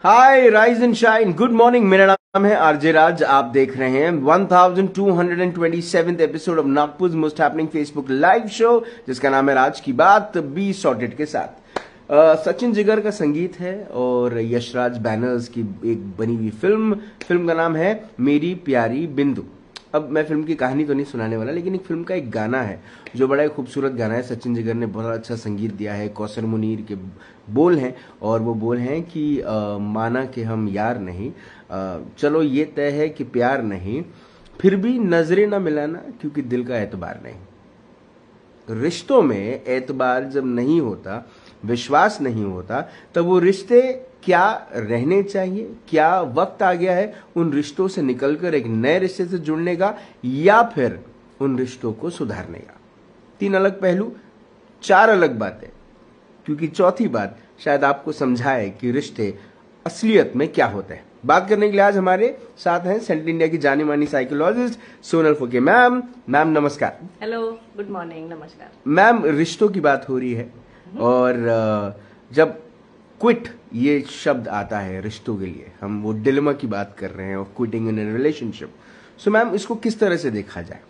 Hi rise and shine, good morning. मेरा नाम है आरजे राज। आप देख रहे हैं 1227th episode of Nagpur most happening Facebook live show, जिसका नाम है राज की बात, बी सॉर्टेड के साथ। सचिन जिगर का संगीत है और यशराज बैनर्स की एक बनी हुई फिल्म का नाम है मेरी प्यारी बिंदु। अब मैं फिल्म की कहानी तो नहीं सुनाने वाला, लेकिन एक फिल्म का एक गाना है जो बड़ा ही खूबसूरत गाना है। सचिन जिगर ने बहुत अच्छा संगीत दिया है, कौसर मुनीर के बोल हैं और वो बोल हैं कि माना कि हम यार नहीं, चलो ये तय है कि प्यार नहीं, फिर भी नजरें ना मिलाना क्योंकि दिल का एतबार नहीं। रिश्तों में एतबार जब नहीं होता, विश्वास नहीं होता, तब वो रिश्ते क्या रहने चाहिए? क्या वक्त आ गया है उन रिश्तों से निकलकर एक नए रिश्ते से जुड़ने का, या फिर उन रिश्तों को सुधारने का? 3 अलग पहलू, 4 अलग बातें, क्योंकि चौथी बात शायद आपको समझाए कि रिश्ते असलियत में क्या होते हैं। बात करने के लिए आज हमारे साथ हैं सेंट्रल इंडिया की जानी मानी साइकोलॉजिस्ट सोनल फुके मैम। मैम नमस्कार। हेलो, गुड मॉर्निंग, नमस्कार। मैम, रिश्तों की बात हो रही है और जब क्विट ये शब्द आता है रिश्तों के लिए, हम वो डिलेमा की बात कर रहे हैं of quitting in A relationship. So ma'am, इसको किस तरह से देखा जाए?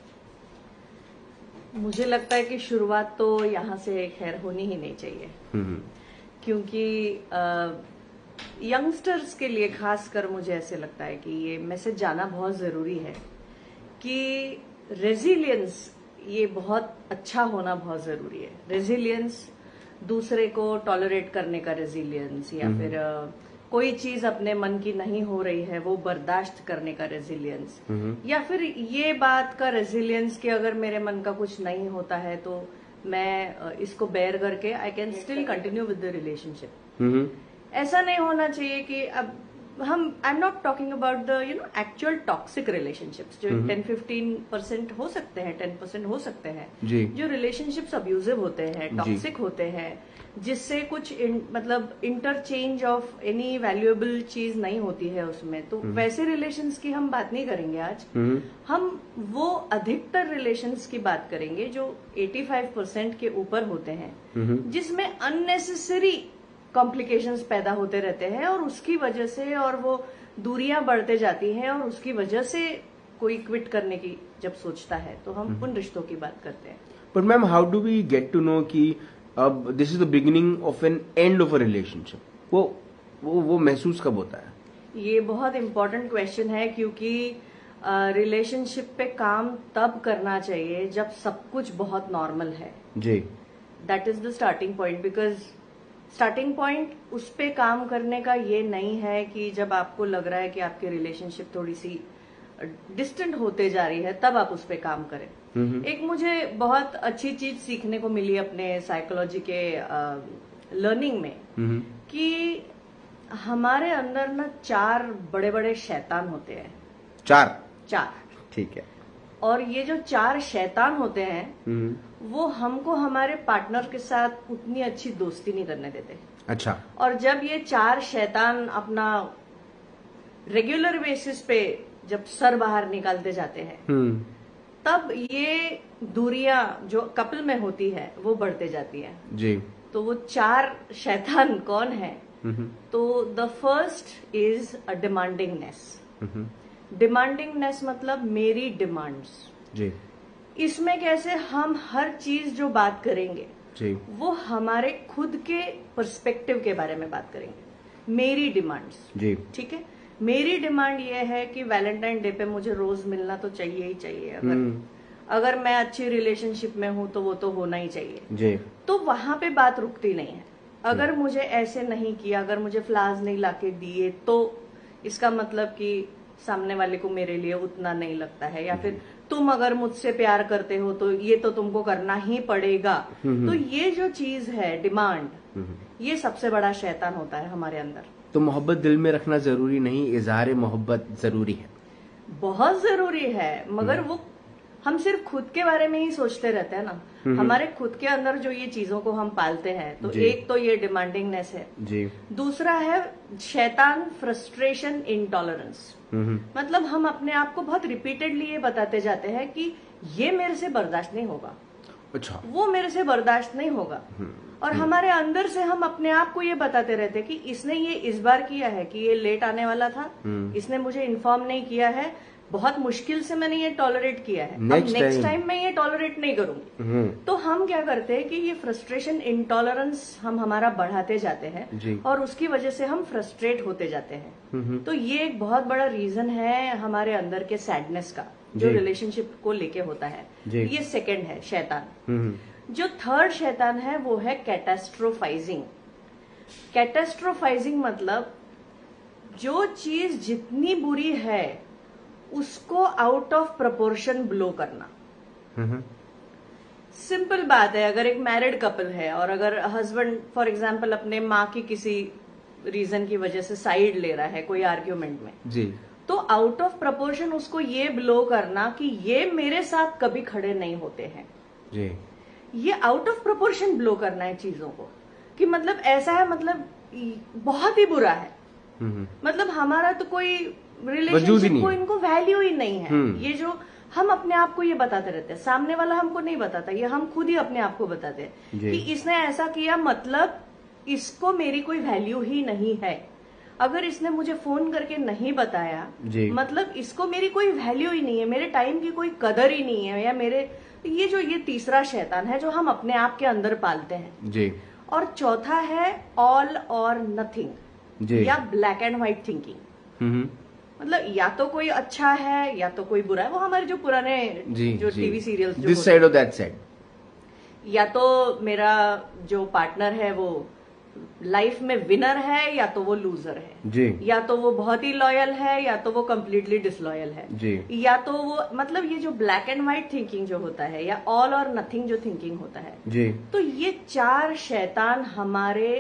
मुझे लगता है कि शुरुआत तो यहाँ से खैर होनी ही नहीं चाहिए, क्योंकि यंगस्टर्स के लिए खासकर मुझे ऐसे लगता है कि ये मैसेज जाना बहुत जरूरी है कि रेजिलियंस ये बहुत अच्छा होना बहुत जरूरी है। रेजिलियंस, दूसरे को टॉलरेट करने का रेजिलियंस, या फिर कोई चीज अपने मन की नहीं हो रही है वो बर्दाश्त करने का रेजिलियंस, या फिर ये बात का रेजिलियंस कि अगर मेरे मन का कुछ नहीं होता है तो मैं इसको बेयर करके I can still continue with the relationship. ऐसा नहीं होना चाहिए कि अब आई am not talking about the actual toxic relationships जो 10-15% हो सकते हैं, 10% हो सकते हैं, जो रिलेशनशिप्स अब्यूजिव होते हैं, टॉक्सिक होते हैं, जिससे कुछ मतलब इंटरचेंज ऑफ एनी वैल्यूएबल चीज नहीं होती है उसमें, तो वैसे रिलेशंस की हम बात नहीं करेंगे आज। हम वो अधिकतर रिलेशंस की बात करेंगे जो 85% के ऊपर होते हैं, जिसमें अननेसेसरी कॉम्प्लिकेशंस पैदा होते रहते हैं और उसकी वजह से और वो दूरियां बढ़ते जाती हैं और उसकी वजह से कोई क्विट करने की जब सोचता है तो हम उन रिश्तों की बात करते हैं। But ma'am, how do we get to know कि अब this is the beginning of an end of a relationship? वो महसूस कब होता है? ये बहुत इंपॉर्टेंट क्वेश्चन है, क्योंकि रिलेशनशिप पे काम तब करना चाहिए जब सब कुछ बहुत नॉर्मल है जी। That is the starting point, because starting point उस पे काम करने का ये नहीं है कि जब आपको लग रहा है कि आपकी रिलेशनशिप थोड़ी सी डिस्टेंट होते जा रही है तब आप उस पे काम करें। एक मुझे बहुत अच्छी चीज सीखने को मिली अपने साइकोलॉजी के लर्निंग में, कि हमारे अंदर ना 4 बड़े बड़े शैतान होते हैं। 4, ठीक है। और ये जो 4 शैतान होते हैं वो हमको हमारे पार्टनर के साथ उतनी अच्छी दोस्ती नहीं करने देते। अच्छा। और जब ये 4 शैतान अपना रेगुलर बेसिस पे जब सर बाहर निकालते जाते हैं, तब ये दूरियां जो कपल में होती है वो बढ़ते जाती है जी। तो वो 4 शैतान कौन है? तो the first is a demandingness. Demandingness मतलब मेरी डिमांड्स जी। इसमें कैसे हम हर चीज जो बात करेंगे जी, वो हमारे खुद के पर्सपेक्टिव के बारे में बात करेंगे। मेरी डिमांड्स जी, ठीक है। मेरी डिमांड ये है कि वैलेंटाइन डे पे मुझे रोज मिलना तो चाहिए ही चाहिए। अगर मैं अच्छी रिलेशनशिप में हूं तो वो तो होना ही चाहिए जी। तो वहां पे बात रुकती नहीं है। अगर मुझे ऐसे नहीं किया, अगर मुझे फ्लावर्स नहीं लाके दिए, तो इसका मतलब कि सामने वाले को मेरे लिए उतना नहीं लगता है, या फिर तुम अगर मुझसे प्यार करते हो तो ये तो तुमको करना ही पड़ेगा। तो ये जो चीज है डिमांड, ये सबसे बड़ा शैतान होता है हमारे अंदर। तो मोहब्बत दिल में रखना जरूरी नहीं, इजहार मोहब्बत जरूरी है? बहुत जरूरी है, मगर वो हम सिर्फ खुद के बारे में ही सोचते रहते हैं ना। हमारे खुद के अंदर जो ये चीजों को हम पालते हैं, तो एक तो ये डिमांडिंगनेस है जी। दूसरा है शैतान फ्रस्ट्रेशन इंटॉलरेंस। मतलब हम अपने आप को बहुत रिपीटेडली ये बताते जाते हैं कि ये मेरे से बर्दाश्त नहीं होगा, अच्छा वो मेरे से बर्दाश्त नहीं होगा। और हमारे अंदर से हम अपने आप को ये बताते रहते कि इसने ये इस बार किया है कि ये लेट आने वाला था, इसने मुझे इन्फॉर्म नहीं किया है, बहुत मुश्किल से मैंने ये टॉलरेट किया है, अब नेक्स्ट टाइम मैं ये टॉलरेट नहीं करूंगी। तो हम क्या करते हैं कि ये फ्रस्ट्रेशन, इंटॉलरेंस हम हमारा बढ़ाते जाते हैं और उसकी वजह से हम फ्रस्ट्रेट होते जाते हैं। तो ये एक बहुत बड़ा रीजन है हमारे अंदर के सैडनेस का, जो रिलेशनशिप को लेके होता है। ये सेकंड है शैतान। जो थर्ड शैतान है वो है कैटास्ट्रोफाइजिंग। कैटास्ट्रोफाइजिंग मतलब जो चीज जितनी बुरी है उसको आउट ऑफ प्रोपोर्शन ब्लो करना। सिंपल बात है, अगर एक मैरिड कपल है और अगर हस्बैंड फॉर एग्जांपल अपने माँ की किसी रीजन की वजह से साइड ले रहा है कोई आर्ग्यूमेंट में जी, तो आउट ऑफ प्रोपोर्शन उसको ये ब्लो करना कि ये मेरे साथ कभी खड़े नहीं होते हैं जी, ये आउट ऑफ प्रोपोर्शन ब्लो करना है चीजों को, कि मतलब ऐसा है, मतलब बहुत ही बुरा है, मतलब हमारा तो कोई रिलेशनशिप को इनको वैल्यू ही नहीं है। ये जो हम अपने आप को ये बताते रहते हैं, सामने वाला हमको नहीं बताता, ये हम खुद ही अपने आप को बताते हैं कि इसने ऐसा किया मतलब इसको मेरी कोई वैल्यू ही नहीं है। अगर इसने मुझे फोन करके नहीं बताया मतलब इसको मेरी कोई वैल्यू ही नहीं है, मेरे टाइम की कोई कदर ही नहीं है, या मेरे ये तीसरा शैतान है जो हम अपने आप के अंदर पालते हैं जी। और चौथा है ऑल और नथिंग या ब्लैक एंड व्हाइट थिंकिंग। मतलब या तो कोई अच्छा है या तो कोई बुरा है। वो हमारे जो पुराने जो टीवी सीरियल्स दिस साइड और दैट साइड, या तो मेरा जो पार्टनर है वो लाइफ में विनर है या तो वो लूजर है जी, या तो वो बहुत ही लॉयल है या तो वो कम्प्लीटली डिसलॉयल है जी, या तो वो मतलब ये जो ब्लैक एंड व्हाइट थिंकिंग जो होता है या ऑल और नथिंग जो थिंकिंग होता है जी, तो ये चार शैतान हमारे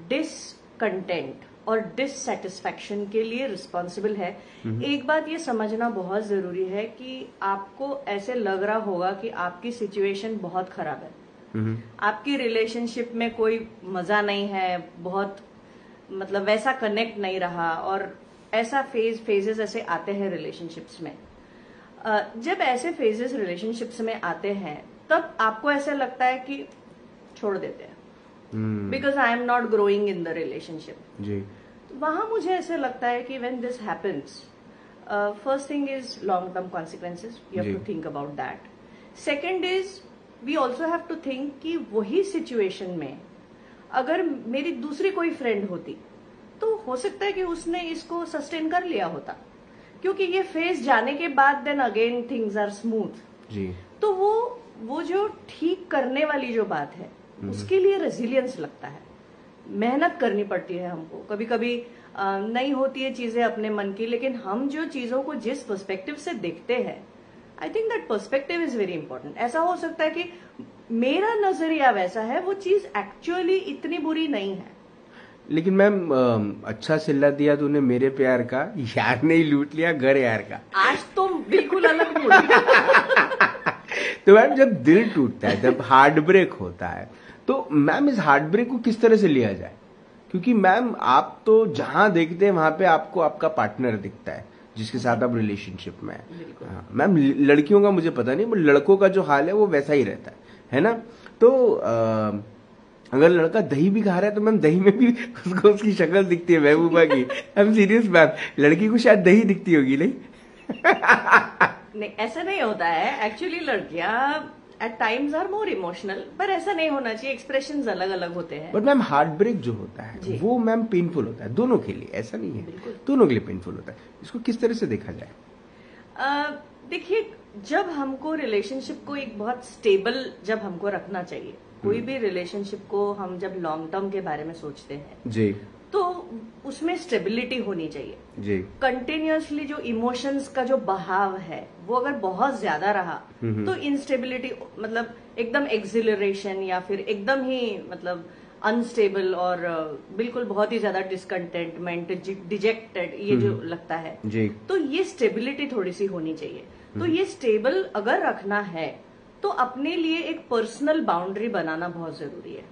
डिसकंटेंट और डिससेटिस्फैक्शन के लिए रिस्पॉन्सिबल है। एक बात ये समझना बहुत जरूरी है कि आपको ऐसे लग रहा होगा कि आपकी सिचुएशन बहुत खराब है, आपकी रिलेशनशिप में कोई मजा नहीं है, बहुत मतलब वैसा कनेक्ट नहीं रहा, और ऐसा फेजेस ऐसे आते हैं रिलेशनशिप्स में। जब ऐसे फेजेस रिलेशनशिप्स में आते हैं तब आपको ऐसा लगता है कि छोड़ देते हैं because I am not growing in the relationship जी। तो वहां मुझे ऐसे लगता है कि when this happens, first thing is long term consequences, you have to think about that. Second is we also have to think कि वही सिचुएशन में अगर मेरी दूसरी कोई फ्रेंड होती तो हो सकता है कि उसने इसको सस्टेन कर लिया होता, क्योंकि ये फेज जाने के बाद then again things are smooth जी। तो वो जो ठीक करने वाली जो बात है उसके लिए रेजिलियंस लगता है, मेहनत करनी पड़ती है हमको, कभी कभी नहीं होती है चीजें अपने मन की, लेकिन हम जो चीजों को जिस पर्सपेक्टिव से देखते हैं, I think that perspective is very important. ऐसा हो सकता है कि मेरा नजरिया वैसा है, वो चीज एक्चुअली इतनी बुरी नहीं है। लेकिन मैम अच्छा सिल्ला दिया तूने मेरे प्यार का, यार नहीं लूट लिया घर यार का। आज तो बिल्कुल अलग मूड तो मैम जब दिल टूटता है, जब हार्ट ब्रेक होता है, तो मैम इस हार्ट ब्रेक को किस तरह से लिया जाए? क्योंकि मैम आप तो जहां देखते हैं वहां पे आपको आपका पार्टनर दिखता है जिसके साथ आप रिलेशनशिप में है। हाँ, मैम लड़कियों का मुझे पता नहीं, बट लड़कों का जो हाल है वो वैसा ही रहता है ना? तो अगर लड़का दही भी खा रहा है तो मैम दही में भी उसको उसकी शक्ल दिखती है महबूबा की। आई एम सीरियस मैम, लड़की को शायद दही दिखती होगी नहीं? नहीं, ऐसा नहीं होता है। एक्चुअली लड़कियां at times are more emotional, पर ऐसा नहीं होना चाहिए, एक्सप्रेशंस अलग अलग होते हैं। बट मैम हार्ट ब्रेक जो होता है वो मैम पेनफुल होता है दोनों के लिए, ऐसा नहीं है, दोनों के लिए पेनफुल होता है। इसको किस तरह से देखा जाए? देखिए, जब हमको रिलेशनशिप को एक बहुत स्टेबल जब हमको रखना चाहिए, कोई भी रिलेशनशिप को हम जब लॉन्ग टर्म के बारे में सोचते हैं जी, तो उसमें स्टेबिलिटी होनी चाहिए जी। कंटिन्यूअसली जो इमोशंस का जो बहाव है वो अगर बहुत ज्यादा रहा तो इंस्टेबिलिटी, मतलब एकदम एक्सिलरेशन या फिर एकदम ही मतलब अनस्टेबल और बिल्कुल बहुत ही ज्यादा डिसकंटेंटमेंट, डिजेक्टेड, ये जो लगता है जी। तो ये स्टेबिलिटी थोड़ी सी होनी चाहिए। तो ये स्टेबल अगर रखना है तो अपने लिए एक पर्सनल बाउंड्री बनाना बहुत जरूरी है।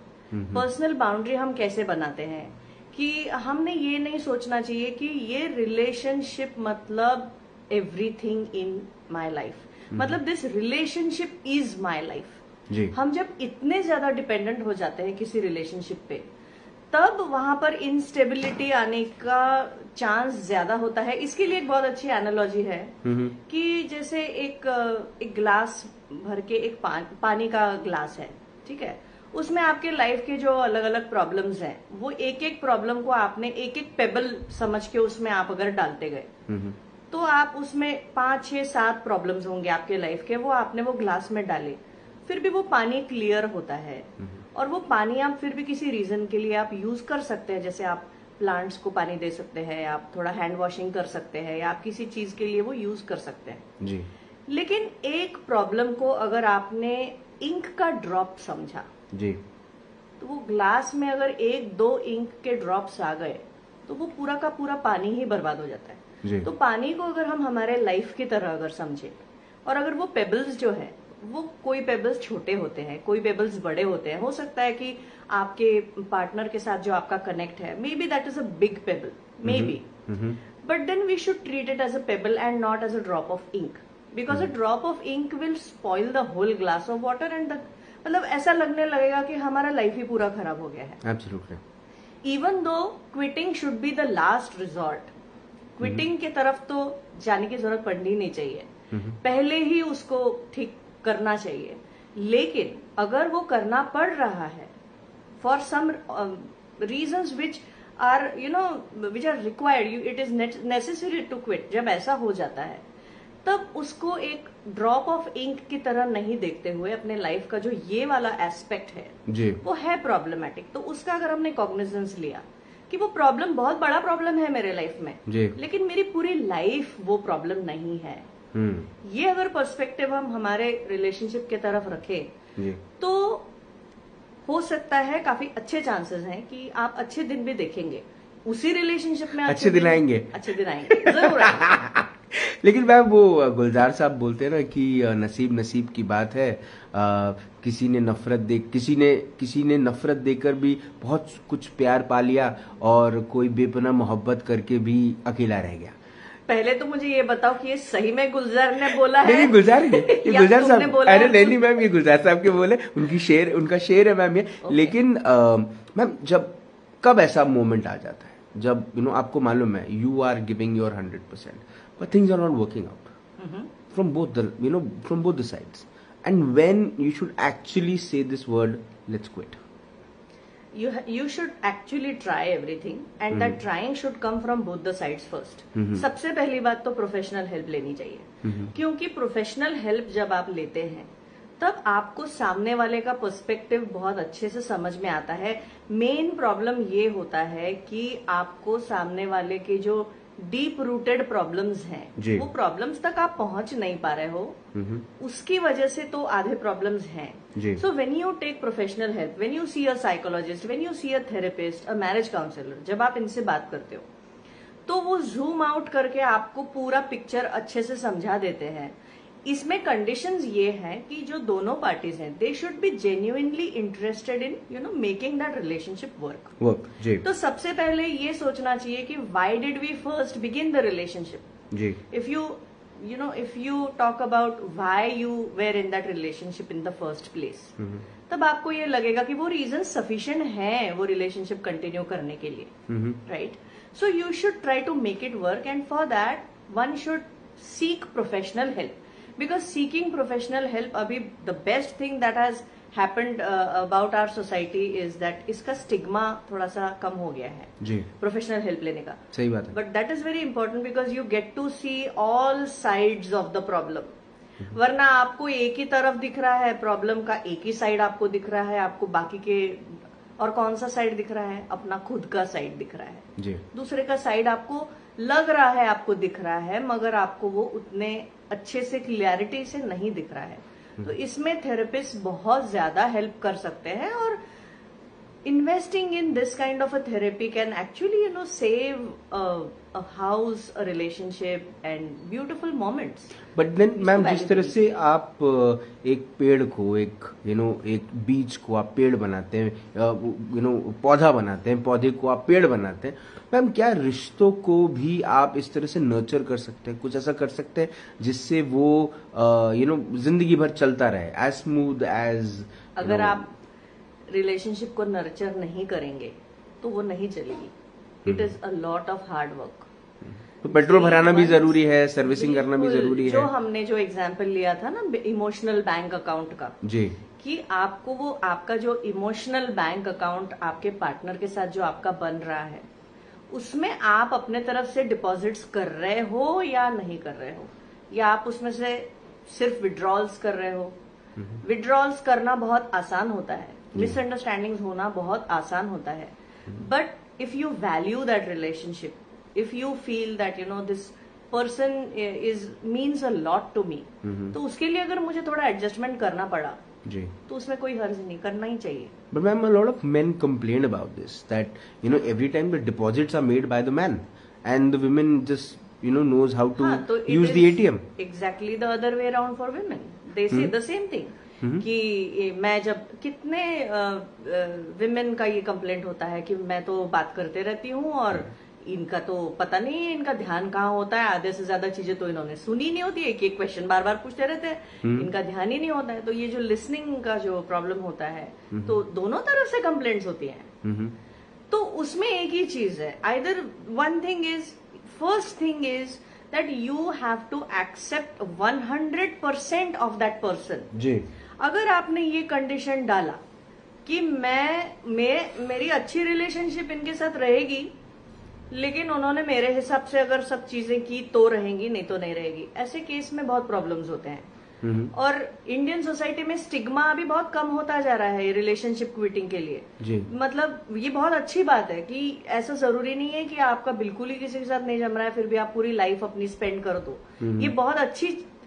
पर्सनल बाउंड्री हम कैसे बनाते हैं कि हमने ये नहीं सोचना चाहिए कि ये रिलेशनशिप मतलब एवरीथिंग इन माय लाइफ, मतलब this relationship is my life. जी। हम जब इतने ज्यादा डिपेंडेंट हो जाते हैं किसी रिलेशनशिप पे, तब वहां पर इंस्टेबिलिटी आने का चांस ज्यादा होता है। इसके लिए एक बहुत अच्छी एनालॉजी है कि जैसे एक ग्लास भर के एक पानी का ग्लास है, ठीक है, उसमें आपके लाइफ के जो अलग अलग प्रॉब्लम्स हैं, वो एक एक प्रॉब्लम को आपने एक एक पेबल समझ के उसमें आप अगर डालते गए तो आप उसमें 5, 6, 7 प्रॉब्लम्स होंगे आपके लाइफ के, वो आपने वो ग्लास में डाले, फिर भी वो पानी क्लियर होता है। और वो पानी आप फिर भी किसी रीजन के लिए आप यूज कर सकते हैं, जैसे आप प्लांट्स को पानी दे सकते हैं, आप थोड़ा हैंड वॉशिंग कर सकते हैं, या आप किसी चीज के लिए वो यूज कर सकते हैं जी। लेकिन एक प्रॉब्लम को अगर आपने इंक का ड्रॉप समझा जी, तो वो ग्लास में अगर 1-2 इंक के ड्रॉप्स आ गए तो वो पूरा का पूरा पानी ही बर्बाद हो जाता है जी। तो पानी को अगर हम हमारे लाइफ की तरह अगर समझे, और अगर वो पेबल्स जो है, वो कोई पेबल्स छोटे होते हैं, कोई पेबल्स बड़े होते हैं, हो सकता है कि आपके पार्टनर के साथ जो आपका कनेक्ट है, maybe that is a big pebble, maybe, but then we should treat it as a pebble and not as a drop of ink, because a drop of ink will spoil the whole glass of water and the, मतलब ऐसा लगने लगेगा कि हमारा life ही पूरा खराब हो गया है। Absolutely. Even though quitting should be the last resort, quitting की तरफ तो जाने की जरूरत पड़नी नहीं चाहिए, पहले ही उसको ठीक करना चाहिए। लेकिन अगर वो करना पड़ रहा है for some reasons which are which are required, it is necessary to quit, जब ऐसा हो जाता है तब उसको एक ड्रॉप ऑफ इंक की तरह नहीं देखते हुए अपने लाइफ का जो ये वाला एस्पेक्ट है जी। वो है प्रॉब्लमेटिक, तो उसका अगर हमने कॉग्निजेंस लिया कि वो प्रॉब्लम बहुत बड़ा प्रॉब्लम है मेरे लाइफ में जी। लेकिन मेरी पूरी लाइफ वो प्रॉब्लम नहीं है, ये अगर पर्सपेक्टिव हम हमारे रिलेशनशिप की तरफ रखें तो हो सकता है काफी अच्छे चांसेस हैं कि आप अच्छे दिन भी देखेंगे उसी रिलेशनशिप में। अच्छे दिन आएंगे, अच्छे दिन आएंगे, जरूर आएंगे। लेकिन मैम वो गुलजार साहब बोलते हैं ना कि नसीब नसीब की बात है, किसी ने नफरत देकर भी बहुत कुछ प्यार पा लिया और कोई बेपनाह मोहब्बत करके भी अकेला रह गया। पहले तो मुझे ये बताओ कि ये सही में गुलजार ने बोला है? नहीं, गुलजार नहीं, ये गुलजार साहब, अरे नहीं मैम, ये गुलजार साहब के बोले, उनका शेर है मैम ये। लेकिन मैम कब ऐसा मोमेंट आ जाता है जब आपको मालूम है you are giving your 100% but things are not working out from both the sides, and when you should actually say this word, let's quit. You should actually try everything and that trying should come from both the sides first. सबसे पहली बात तो professional help लेनी चाहिए, क्योंकि professional help जब आप लेते हैं तब आपको सामने वाले का पर्सपेक्टिव बहुत अच्छे से समझ में आता है। मेन प्रॉब्लम ये होता है कि आपको सामने वाले के जो डीप रूटेड प्रॉब्लम्स हैं वो प्रॉब्लम्स तक आप पहुंच नहीं पा रहे हो, उसकी वजह से तो आधे प्रॉब्लम्स हैं। So when you take professional help, when you see a psychologist, when you see a therapist, a marriage counsellor, जब आप इनसे बात करते हो तो वो जूम आउट करके आपको पूरा पिक्चर अच्छे से समझा देते हैं। इसमें कंडीशंस ये हैं कि जो दोनों पार्टीज हैं they should be genuinely interested in making that relationship work. तो सबसे पहले ये सोचना चाहिए कि why did we first begin the relationship. If you talk about why you were in that relationship in the first place, तब आपको ये लगेगा कि वो रीजन सफिशिएंट है वो रिलेशनशिप कंटिन्यू करने के लिए, right? So you should try to make it work and for that one should seek professional help, because seeking professional help, abhi the best thing that has happened about our society is that इसका stigma थोड़ा सा कम हो गया है जी, professional help लेने का। सही बात है, but that is very important because you get to see all sides of the problem. वरना आपको एक ही तरफ दिख रहा है प्रॉब्लम का, एक ही साइड आपको दिख रहा है, आपको बाकी के और कौन सा साइड दिख रहा है? अपना खुद का साइड दिख रहा है जी। दूसरे का साइड आपको लग रहा है आपको दिख रहा है, मगर आपको वो उतने अच्छे से क्लियरिटी से नहीं दिख रहा है। तो इसमें थेरेपिस्ट बहुत ज्यादा हेल्प कर सकते हैं और investing in this kind of a therapy can actually, save a house, a relationship, and beautiful moments. But then, ma'am, जिस तरह से आप एक पेड़ को, एक बीज को आप पेड़ बनाते हैं, पौधा बनाते हैं, पौधे को आप पेड़ बनाते हैं, मैम, क्या रिश्तों को भी आप इस तरह से नर्चर कर सकते हैं? कुछ ऐसा कर सकते हैं जिससे वो जिंदगी भर चलता रहे, एज स्मूथ एज? अगर आप रिलेशनशिप को नर्चर नहीं करेंगे तो वो नहीं चलेगी. It is a lot of hard work. तो पेट्रोल भराना भी जरूरी है, सर्विसिंग करना भी जरूरी है. जो हमने जो एग्जाम्पल लिया था ना इमोशनल बैंक अकाउंट का, जी, कि आपको वो आपका जो इमोशनल बैंक अकाउंट आपके पार्टनर के साथ जो आपका बन रहा है, उसमें आप अपने तरफ से डिपॉजिट्स कर रहे हो या नहीं कर रहे हो, या आप उसमें से सिर्फ विड्रॉल्स कर रहे हो. विड्रॉल्स करना बहुत आसान होता है, मिसअंडरस्टैंडिंग्स होना बहुत आसान होता है, but if you value that relationship, if you feel that this person is means a lot to me, तो उसके लिए अगर मुझे थोड़ा एडजस्टमेंट करना पड़ा जी, तो उसमें कोई हर्ज नहीं, करना ही चाहिए. But ma'am, a lot of men complain about this, that every time the deposits are made by the man and the women just knows how to use the ATM. Exactly the other way around for women. They say the same thing. कि मैं जब कितने women का ये complaint होता है कि मैं तो बात करते रहती हूँ और इनका तो पता नहीं है इनका ध्यान कहाँ होता है, आधे से ज्यादा चीजें तो इन्होंने सुनी नहीं होती है, एक क्वेश्चन बार बार पूछते रहते हैं, इनका ध्यान ही नहीं होता है. तो ये जो लिसनिंग का जो प्रॉब्लम होता है, तो दोनों तरफ से कंप्लेंट्स होती हैं. तो उसमें एक ही चीज है, either one thing is, first thing is that you have to accept 100% of that person. जी, अगर आपने ये कंडीशन डाला कि मेरी अच्छी रिलेशनशिप इनके साथ रहेगी, लेकिन उन्होंने मेरे हिसाब से अगर सब चीजें की तो रहेंगी, नहीं तो नहीं रहेगी, ऐसे केस में बहुत प्रॉब्लम्स होते हैं. और इंडियन सोसाइटी में स्टिग्मा अभी बहुत कम होता जा रहा है रिलेशनशिप क्विटिंग के लिए. जी. मतलब ये बहुत अच्छी बात है कि ऐसा जरूरी नहीं है कि आपका बिल्कुल ही किसी के साथ नहीं जम रहा है फिर भी आप पूरी लाइफ अपनी स्पेंड कर दो. ये बहुत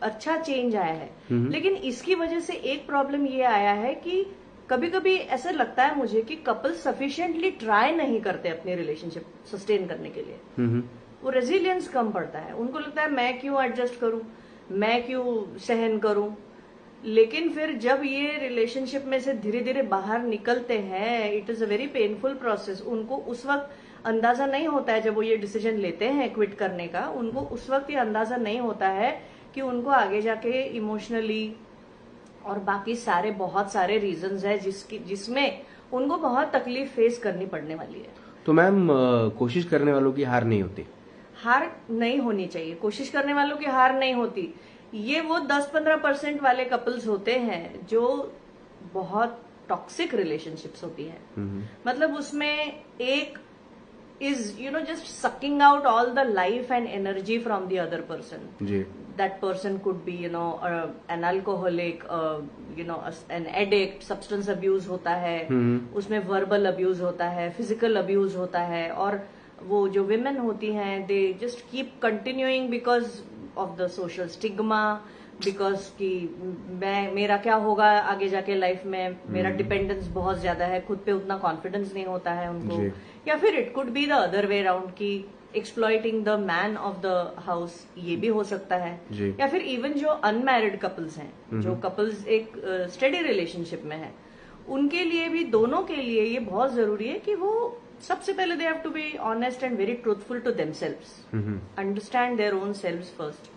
अच्छा चेंज आया है. लेकिन इसकी वजह से एक प्रॉब्लम ये आया है कि कभी कभी ऐसा लगता है मुझे कि कपल सफिशिएंटली ट्राई नहीं करते अपनी रिलेशनशिप सस्टेन करने के लिए. वो रेजिलियंस कम पड़ता है, उनको लगता है मैं क्यों एडजस्ट करूं, मैं क्यों सहन करूं. लेकिन फिर जब ये रिलेशनशिप में से धीरे धीरे बाहर निकलते हैं, it is a very painful process. उनको उस वक्त अंदाजा नहीं होता है, जब वो ये डिसीजन लेते हैं क्विट करने का, उनको उस वक्त ये अंदाजा नहीं होता है कि उनको आगे जाके इमोशनली और बाकी बहुत सारे रीजंस है जिसमें उनको बहुत तकलीफ फेस करनी पड़ने वाली है. तो मैम, कोशिश करने वालों की हार नहीं होती? हार नहीं होनी चाहिए, कोशिश करने वालों की हार नहीं होती. ये वो 10-15% वाले कपल्स होते हैं जो बहुत टॉक्सिक रिलेशनशिप्स होती है. मतलब उसमें एक is just sucking out all the life and energy from the other person. Ji. That person could be an alcoholic, an addict, substance abuse होता है, उसमें verbal abuse होता है, physical abuse होता है, और वो जो women होती हैं they just keep continuing because of the social stigma, because कि मेरा क्या होगा आगे जाके लाइफ में, मेरा डिपेंडेंस बहुत ज्यादा है, खुद पे उतना कॉन्फिडेंस नहीं होता है उनको. या फिर it could be the other way around कि exploiting the man of the house, ये भी हो सकता है. या फिर इवन जो अनमैरिड कपल्स हैं, जो कपल्स एक स्टडी रिलेशनशिप में है, उनके लिए भी, दोनों के लिए ये बहुत जरूरी है कि वो सबसे पहले they have to be honest and very truthful to themselves, understand their own selves first,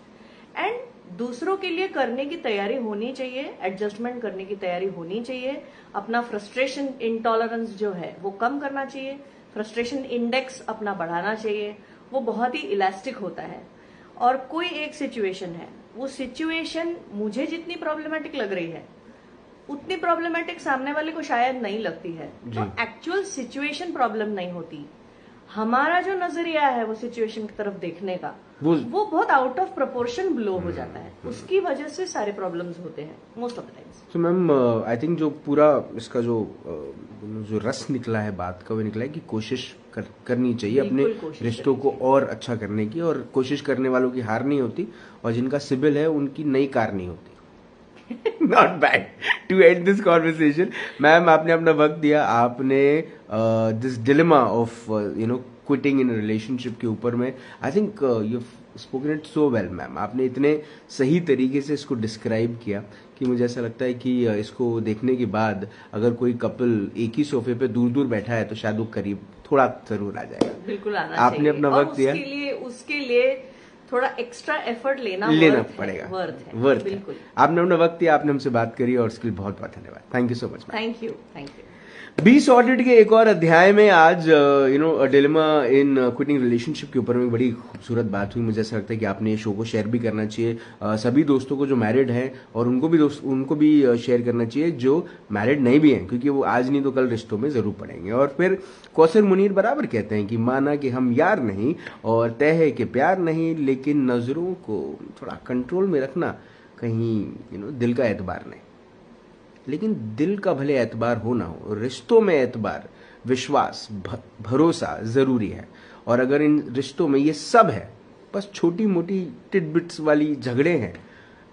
and दूसरों के लिए करने की तैयारी होनी चाहिए, एडजस्टमेंट करने की तैयारी होनी चाहिए. अपना फ्रस्ट्रेशन इंटॉलरेंस जो है वो कम करना चाहिए, फ्रस्ट्रेशन इंडेक्स अपना बढ़ाना चाहिए. वो बहुत ही इलास्टिक होता है, और कोई एक सिचुएशन है, वो सिचुएशन मुझे जितनी प्रॉब्लमेटिक लग रही है उतनी प्रॉब्लमेटिक सामने वाले को शायद नहीं लगती है. तो एक्चुअल सिचुएशन प्रॉब्लम नहीं होती, हमारा जो नजरिया है वो सिचुएशन की तरफ देखने का, वो बहुत आउट ऑफ प्रोपोर्शन ब्लो हो जाता है. उसकी वजह से सारे प्रॉब्लम्स होते हैं most of the times. So ma'am, I think जो पूरा इसका जो रस निकला है बात का, वो निकला है कि कोशिश करनी चाहिए अपने रिश्तों को और अच्छा करने की, और कोशिश करने वालों की हार नहीं होती, और जिनका सिबिल है उनकी नई कार नहीं होती. Not bad to end this conversation. Ma'am आपने अपना वक्त दिया, आपने this dilemma of quitting in relationship के ऊपर में I think you spoken it so well ma'am. आपने इतने सही तरीके से इसको डिस्क्राइब किया कि मुझे ऐसा लगता है कि इसको देखने के बाद अगर कोई कपल एक ही सोफे पे दूर दूर बैठा है तो शायद वो करीब थोड़ा जरूर आ जाएगा। बिल्कुल आना आपने चाहिए। अपना वक्त दिया, उसके लिए थोड़ा एक्स्ट्रा एफर्ट लेना पड़ेगा, वर्थ है। बिल्कुल आपने अपना वक्त दिया, आपने हमसे बात करी और उसके लिए बहुत बहुत धन्यवाद। Thank you so much. Thank you. Be sorted के एक और अध्याय में आज डिलेमा इन क्विटिंग रिलेशनशिप के ऊपर में बड़ी खूबसूरत बात हुई। मुझे ऐसा लगता है कि आपने ये शो को शेयर भी करना चाहिए सभी दोस्तों को जो मैरिड हैं, और उनको भी शेयर करना चाहिए जो मैरिड नहीं भी हैं, क्योंकि वो आज नहीं तो कल रिश्तों में जरूर पड़ेंगे। और फिर कौसर मुनीर बराबर कहते हैं कि माना कि हम यार नहीं और तय है कि प्यार नहीं, लेकिन नजरों को थोड़ा कंट्रोल में रखना, कहीं दिल का एतबार नहीं। लेकिन दिल का भले एतबार हो ना हो, रिश्तों में एतबार, विश्वास, भरोसा जरूरी है। और अगर इन रिश्तों में ये सब है, बस छोटी मोटी टिडबिट्स वाली झगड़े हैं,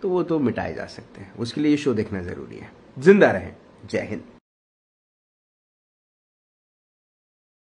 तो वो तो मिटाए जा सकते हैं। उसके लिए ये शो देखना जरूरी है। जिंदा रहें। जय हिंद।